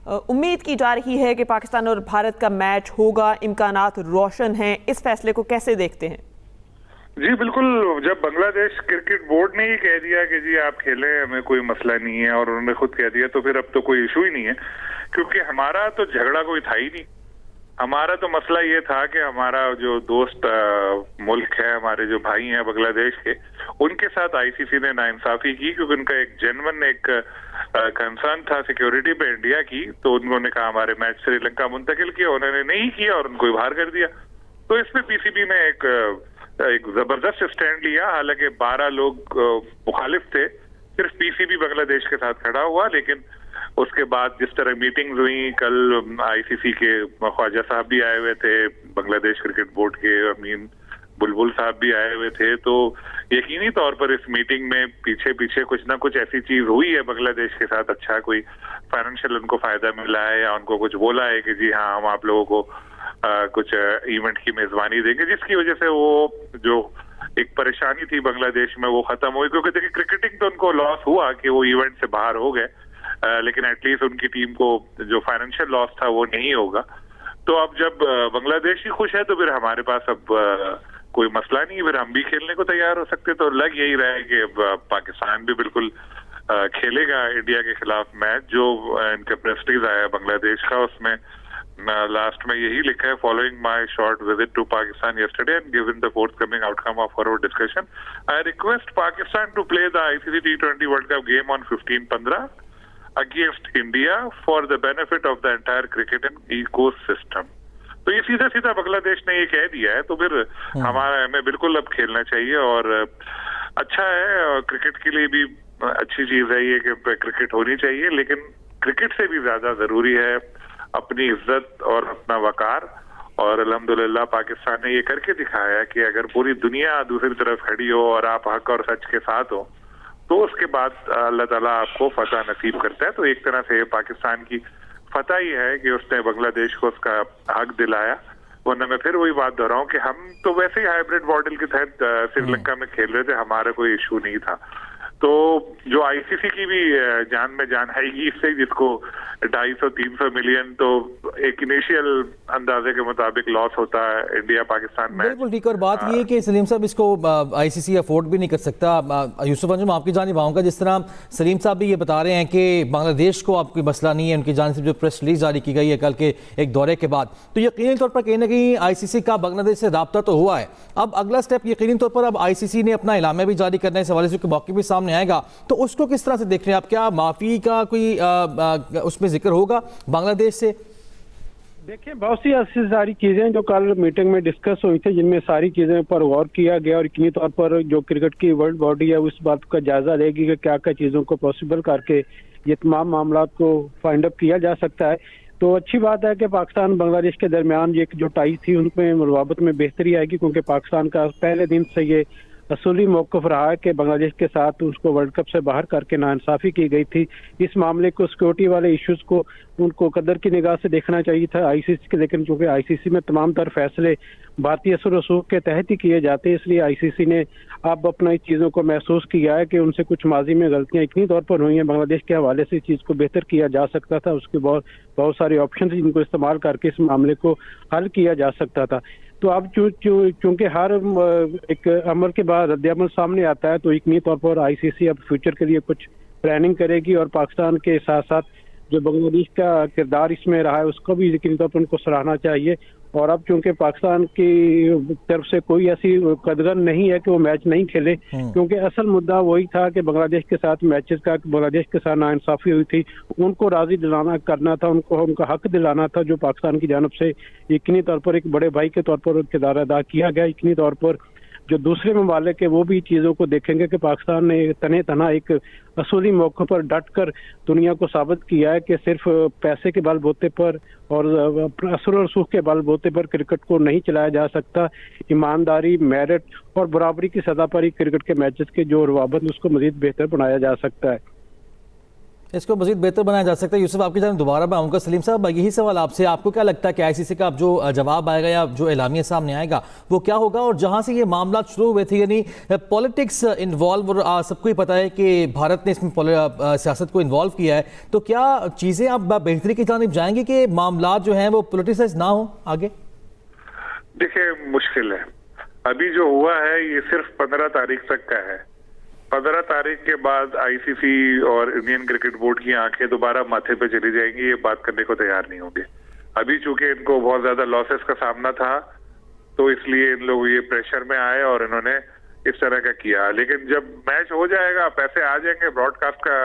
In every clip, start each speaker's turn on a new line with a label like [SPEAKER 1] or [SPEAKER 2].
[SPEAKER 1] उम्मीद की जा रही है कि पाकिस्तान और भारत का मैच होगा, इम्कानात रोशन हैं। इस फैसले को कैसे देखते हैं?
[SPEAKER 2] जी बिल्कुल, जब बांग्लादेश क्रिकेट बोर्ड ने ही कह दिया कि जी आप खेलें, हमें कोई मसला नहीं है, और उन्होंने खुद कह दिया, तो फिर अब तो कोई इशू ही नहीं है, क्योंकि हमारा तो झगड़ा कोई था ही नहीं। हमारा तो मसला ये था कि हमारा जो दोस्त मुल्क है, हमारे जो भाई हैं बांग्लादेश के, उनके साथ आईसीसी ने नाइंसाफी की, क्योंकि उनका एक जेन्युइन एक कंसर्न था सिक्योरिटी पे इंडिया की। तो उन्होंने कहा हमारे मैच श्रीलंका मुंतकिल किया, उन्होंने नहीं किया और उनको बाहर कर दिया। तो इसमें पीसीबी ने एक जबरदस्त स्टैंड लिया। हालांकि 12 लोग मुखालिफ थे, सिर्फ पीसीबी बांग्लादेश के साथ खड़ा हुआ। लेकिन उसके बाद जिस तरह मीटिंग्स हुई, कल आईसीसी के ख्वाजा साहब भी आए हुए थे, बांग्लादेश क्रिकेट बोर्ड के अमीन बुलबुल साहब भी आए हुए थे, तो यकीनी तौर पर इस मीटिंग में पीछे पीछे कुछ ना कुछ ऐसी चीज हुई है बांग्लादेश के साथ। अच्छा कोई फाइनेंशियल उनको फायदा मिला है, या उनको कुछ बोला है कि जी हाँ हम आप लोगों को कुछ इवेंट की मेजबानी देंगे, जिसकी वजह से वो जो एक परेशानी थी बांग्लादेश में वो खत्म हुई। क्योंकि देखिए क्रिकेटिंग तो उनको लॉस हुआ कि वो इवेंट से बाहर हो गए, लेकिन एटलीस्ट उनकी टीम को जो फाइनेंशियल लॉस था वो नहीं होगा। तो अब जब बांग्लादेश ही खुश है तो फिर हमारे पास अब कोई मसला नहीं है, फिर हम भी खेलने को तैयार हो सकते। तो लग यही रहा है कि पाकिस्तान भी बिल्कुल खेलेगा इंडिया के खिलाफ मैच। जो इनका प्रेस रिलीज आया बांग्लादेश का, उसमें लास्ट में यही लिखा है, following my short visit to Pakistan yesterday and given the forthcoming outcome of our discussion, I request Pakistan to play the ICC T20 World Cup game on 15/15 against India for the benefit of the entire cricket and ecosystem। तो ये सीधा सीधा बांग्लादेश ने ये कह दिया है, तो फिर हमें बिल्कुल अब खेलना चाहिए। और अच्छा है, और क्रिकेट के लिए भी अच्छी चीज है ये कि क्रिकेट होनी चाहिए, लेकिन क्रिकेट से भी ज्यादा जरूरी है अपनी इज्जत और अपना वकार। और अल्हम्दुलिल्लाह पाकिस्तान ने ये करके दिखाया कि अगर पूरी दुनिया दूसरी तरफ खड़ी हो और आप हक और सच के साथ हो, तो उसके बाद अल्लाह ताला आपको फतह नसीब करता है। तो एक तरह से पाकिस्तान की फतह ही है कि उसने बांग्लादेश को उसका हक दिलाया। वरना मैं फिर वही बात दोहराऊं कि हम तो वैसे ही हाइब्रिड मॉडल के तहत श्रीलंका में खेल रहे थे, हमारा कोई इशू नहीं था। तो जो आईसीसी की भी जान में जान आएगी इससे, जिसको 250-300 मिलियन तो एक इनिशियल अंदाजे के मुताबिक लॉस होता है इंडिया पाकिस्तान में।
[SPEAKER 3] बिल्कुल ठीक। और बात ये है कि सलीम साहब इसको आईसीसी अफोर्ड भी नहीं कर सकता। यूसुफ अंजुम आपकी जानिब आऊँगा, जिस तरह सलीम साहब भी ये बता रहे हैं कि बांग्लादेश को अब कोई मसला नहीं है, उनकी जानिब से जो प्रेस रिलीज जारी की गई है कल के एक दौरे के बाद, तो यकीनी तौर पर कहीं ना कहीं आईसीसी का बांग्लादेश से रब्ता तो हुआ है। अब अगला स्टेप यकीनी तौर पर अब आईसीसी ने अपना इलामे भी जारी करना है, इस हवाले से मौके भी सामने आएगा, तो उसको किस तरह से देख रहे हैं आप? क्या माफी का कोई उसमें जिक्र होगा बांग्लादेश से?
[SPEAKER 4] देखिए, बहुत सी ऐसी सारी चीजें जो कल मीटिंग में डिस्कस हुई थी, जिनमें सारी चीजें पर गौर किया गया, और यकीनी तौर पर जो क्रिकेट की वर्ल्ड बॉडी है उस बात का जायजा लेगी कि क्या क्या चीजों को पॉसिबल करके ये तमाम मामला को फाइंड अप किया जा सकता है। तो अच्छी बात है कि पाकिस्तान बांग्लादेश के दरमियान ये जो टाई थी उनमें मुरवाबत में बेहतरी आएगी, क्योंकि पाकिस्तान का पहले दिन से ये असूली मौक़िफ़ रहा है कि बांग्लादेश के साथ उसको वर्ल्ड कप से बाहर करके नाइंसाफ़ी की गई थी। इस मामले को, सिक्योरिटी वाले इश्यूज़ को उनको कदर की निगाह से देखना चाहिए था आईसीसी के, लेकिन चूंकि आईसीसी में तमाम तर फैसले भारतीय असर रसूख के तहत ही किए जाते हैं, इसलिए आईसीसी ने अब अपना इस चीज़ों को महसूस किया है कि उनसे कुछ माजी में गलतियाँ इतनी तौर पर हुई हैं। बांग्लादेश के हवाले से इस चीज़ को बेहतर किया जा सकता था, उसके बहुत सारे ऑप्शन थे जिनको इस्तेमाल करके इस मामले को हल किया जा सकता था। तो अब चूंकि हर एक अमल के बाद रद्द-ए-अमल सामने आता है, तो यकीनी तौर पर आईसीसी अब फ्यूचर के लिए कुछ प्लानिंग करेगी, और पाकिस्तान के साथ साथ जो बांग्लादेश का किरदार इसमें रहा है उसको भी यकीनी तौर पर उनको सराहना चाहिए। और अब चूंकि पाकिस्तान की तरफ से कोई ऐसी कदगन नहीं है कि वो मैच नहीं खेले, क्योंकि असल मुद्दा वही था कि बांग्लादेश के साथ मैचेस का, बांग्लादेश के साथ नाइंसाफी हुई थी, उनको राजी दिलाना करना था, उनको उनका हक दिलाना था, जो पाकिस्तान की जानब से यकीनी तौर पर एक बड़े भाई के तौर पर किरदार अदा किया गया। यकीनी तौर पर जो दूसरे ममालिक है वो भी चीज़ों को देखेंगे कि पाकिस्तान ने तने तना एक असूली मौके पर डट कर दुनिया को साबित किया है कि सिर्फ पैसे के बलबूते पर और असर और रसूख के बलबूते पर क्रिकेट को नहीं चलाया जा सकता। ईमानदारी, मेरिट और बराबरी की सतह पर ही क्रिकेट के मैचेस के जो रवाबत उसको मजीद बेहतर बनाया जा सकता है।
[SPEAKER 3] इसको मजीद बेहतर बनाया जा सकता है। यूसुफ, आपकी जान दोबारा मैं आऊँगा। सलीम साहब, यही सवाल आपसे, आपको क्या लगता है कि आईसीसी का अब जो जवाब आएगा या जो एलामिया सामने आएगा वो क्या होगा? और जहाँ से ये मामला शुरू हुए थे, यानी पॉलिटिक्स इन्वॉल्व, और सबको ही पता है कि भारत ने इसमें सियासत को इन्वॉल्व किया है, तो क्या चीज़ें अब बेहतरी की जानिब जाएंगी कि मामला जो हैं वो पोलिटिसाइज ना हो आगे?
[SPEAKER 2] देखिए, मुश्किल है। अभी जो हुआ है ये सिर्फ 15 तारीख तक का है। 15 तारीख के बाद आईसीसी और इंडियन क्रिकेट बोर्ड की आंखें दोबारा माथे पे चली जाएंगी, ये बात करने को तैयार नहीं होंगे। अभी चूंकि इनको बहुत ज्यादा लॉसेस का सामना था, तो इसलिए इन लोग ये प्रेशर में आए और इन्होंने इस तरह का किया। लेकिन जब मैच हो जाएगा, पैसे आ जाएंगे ब्रॉडकास्ट का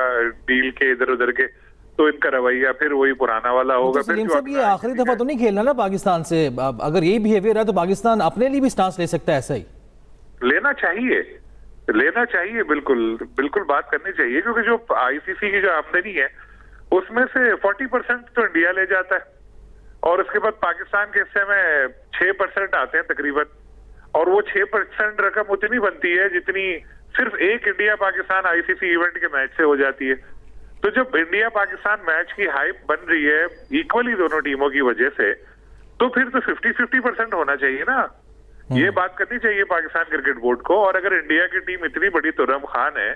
[SPEAKER 2] डील के इधर उधर के, तो इनका रवैया फिर वही पुराना वाला होगा।
[SPEAKER 3] तो सलीम साहब, ये आखिरी दफा तो नहीं खेलना ना पाकिस्तान से? अगर यही बिहेवियर है तो पाकिस्तान अपने लिए भी स्टांस ले सकता है ऐसा ही?
[SPEAKER 2] लेना चाहिए, बिल्कुल बात करनी चाहिए, क्योंकि जो आईसीसी की जो आमदनी है उसमें से 40% तो इंडिया ले जाता है, और उसके बाद पाकिस्तान के हिस्से में 6% आते हैं तकरीबन, और वो 6% रकम उतनी बनती है जितनी सिर्फ एक इंडिया पाकिस्तान आईसीसी इवेंट के मैच से हो जाती है। तो जब इंडिया पाकिस्तान मैच की हाइप बन रही है इक्वली दोनों टीमों की वजह से, तो फिर तो 50-50% होना चाहिए ना। ये बात करनी चाहिए पाकिस्तान क्रिकेट बोर्ड को। और अगर इंडिया की टीम इतनी बड़ी तुर्रम खान है,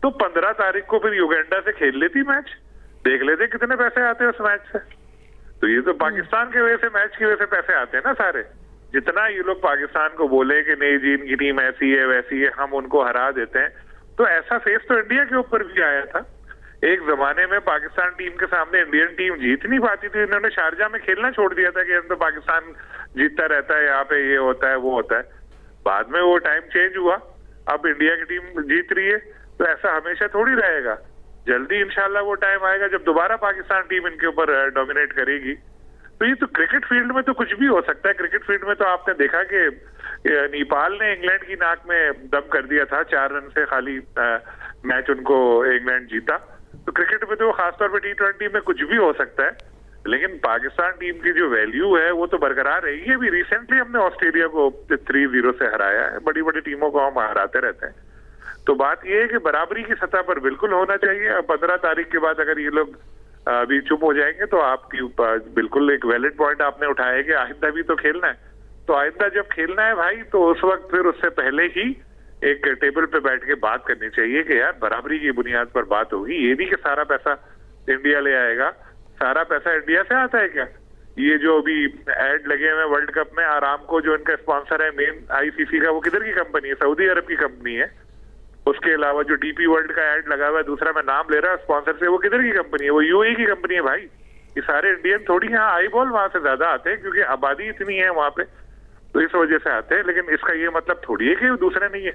[SPEAKER 2] तो 15 तारीख को फिर युगांडा से खेल लेती मैच, देख लेते कितने पैसे आते हैं उस मैच से। तो ये तो पाकिस्तान के वजह से, मैच की वजह से पैसे आते हैं ना सारे। जितना ये लोग पाकिस्तान को बोले कि नहीं जी इनकी टीम ऐसी है वैसी है, हम उनको हरा देते हैं, तो ऐसा फेस तो इंडिया के ऊपर भी आया था। एक जमाने में पाकिस्तान टीम के सामने इंडियन टीम जीत नहीं पाती थी, इन्होंने शारजा में खेलना छोड़ दिया था कि हम तो पाकिस्तान जीतता रहता है, यहाँ पे ये होता है वो होता है। बाद में वो टाइम चेंज हुआ, अब इंडिया की टीम जीत रही है, तो ऐसा हमेशा थोड़ी रहेगा। जल्दी इंशाल्लाह वो टाइम आएगा जब दोबारा पाकिस्तान टीम इनके ऊपर डोमिनेट करेगी। तो ये तो क्रिकेट फील्ड में तो कुछ भी हो सकता है। क्रिकेट फील्ड में तो आपने देखा कि नेपाल ने इंग्लैंड की नाक में दम कर दिया था, 4 रन से खाली मैच उनको इंग्लैंड जीता। तो क्रिकेट में तो खासतौर पे T20 में कुछ भी हो सकता है, लेकिन पाकिस्तान टीम की जो वैल्यू है वो तो बरकरार रहेगी। अभी रिसेंटली हमने ऑस्ट्रेलिया को 3-0 से हराया है, बड़ी बड़ी टीमों को हम हराते रहते हैं। तो बात ये है कि बराबरी की सतह पर बिल्कुल होना चाहिए। 15 तारीख के बाद अगर ये लोग अभी चुप हो जाएंगे, तो आपकी बिल्कुल एक वैलिड पॉइंट आपने उठाया कि आइंदा भी तो खेलना है। तो आइंदा जब खेलना है भाई, तो उस वक्त फिर उससे पहले ही एक टेबल पे बैठ के बात करनी चाहिए कि यार बराबरी की बुनियाद पर बात होगी। ये नहीं कि सारा पैसा इंडिया ले आएगा। सारा पैसा इंडिया से आता है क्या? ये जो अभी एड लगे हुए वर्ल्ड कप में, आरामको जो इनका स्पॉन्सर है मेन आईसीसी का, वो किधर की कंपनी है? सऊदी अरब की कंपनी है। उसके अलावा जो डीपी वर्ल्ड का एड लगा हुआ है, दूसरा मैं नाम ले रहा हूँ स्पॉन्सर से, वो किधर की कंपनी है? वो यूएई की कंपनी है भाई। ये सारे इंडियन थोड़ी यहाँ आई बॉल वहां से ज्यादा आते हैं, क्योंकि आबादी इतनी है वहां पे, तो इस वजह से आते हैं। लेकिन इसका ये मतलब थोड़ी है कि दूसरे नहीं है।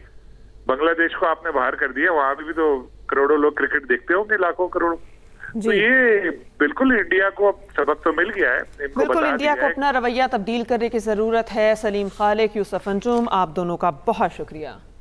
[SPEAKER 2] बांग्लादेश को आपने बाहर कर दिया, वहां भी तो करोड़ों लोग क्रिकेट देखते होंगे, लाखों करोड़ों। तो ये बिल्कुल इंडिया को अब सबक तो मिल गया है, इनको
[SPEAKER 1] बिल्कुल
[SPEAKER 2] बता
[SPEAKER 1] इंडिया
[SPEAKER 2] दिया
[SPEAKER 1] को अपना रवैया तब्दील करने की जरूरत है। सलीम खालिक, यूसुफ अंजुम, आप दोनों का बहुत शुक्रिया।